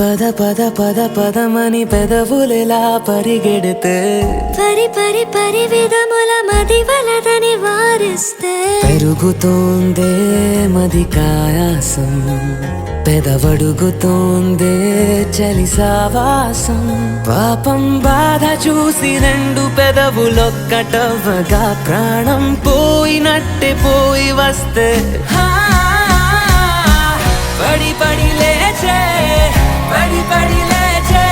పద పద పద పదమని పెదవులెలా పరిగెడితే పరి పరి పరి విధముల మది వలదని వారిస్తే పెరుగుతోందే మది కాయాసం పెదవడుగుతోందే చలి సావాసం పాపం బాధ చూసి రెండు పెదవులొక్కటవ్వగా ప్రాణం పోయినట్టే పోయి వస్తే పడి పడి లేచే పడి పడి లేచే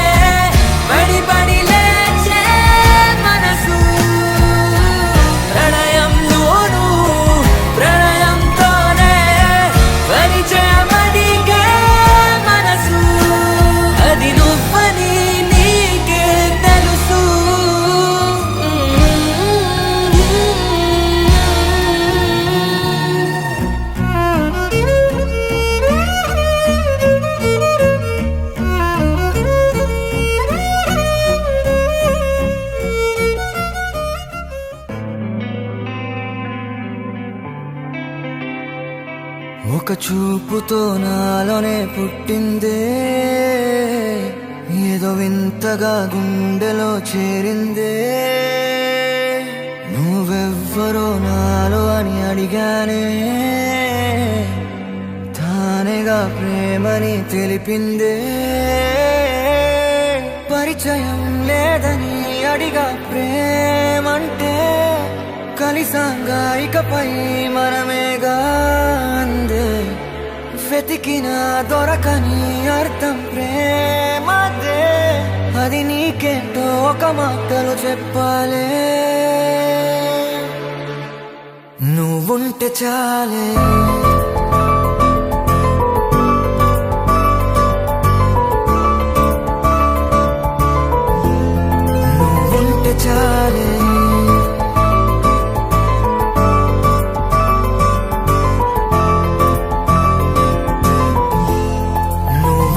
పడి పడి లేచే మనసు ప్రణయంలోను ప్రణయంతోనే పరిచయమడిగే మనసు అది నువ్వని నీకే తెలుసు ఒక చూపుతో నాలోనే పుట్టిందే ఏదో వింతగా గుండెలో చేరిందే నువ్వెవ్వరో నాలో అని అడిగానే తానేగా ప్రేమని తెలిపిందే పరిచయం లేదని అడిగా ప్రేమంటే కలిసాంగా ఇకపై మనమేగా అందే వెతికినా దొరకని అర్థం ప్రేమదే అది నీకేంటో ఒక మాటలు చెప్పాలే నువ్వుంటే చాలే నువ్వుంటే చాలే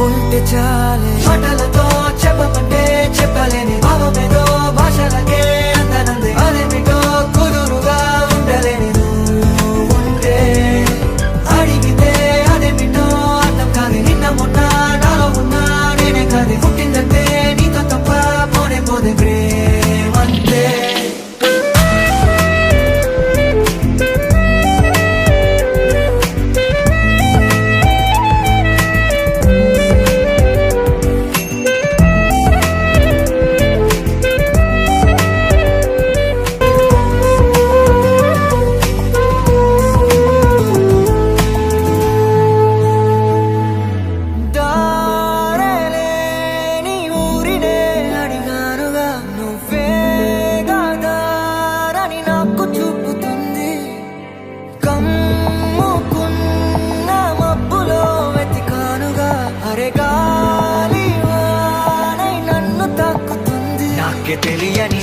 ఉంటే చాలే మాటలతో చెప్పమంటే చెప్పలేని భావమేదో భాషలకే అందనంది అదేమిటో కుదురుగా ఉండలేని ఉంటే అడిగితే అదేమిటో అర్థం కాదు నిన్న మొన్న నాలో ఉన్నా నేనే కాదు పుట్టిందంటే నీతో తప్ప పోనే పోదే ప్రేమంతే తెలియని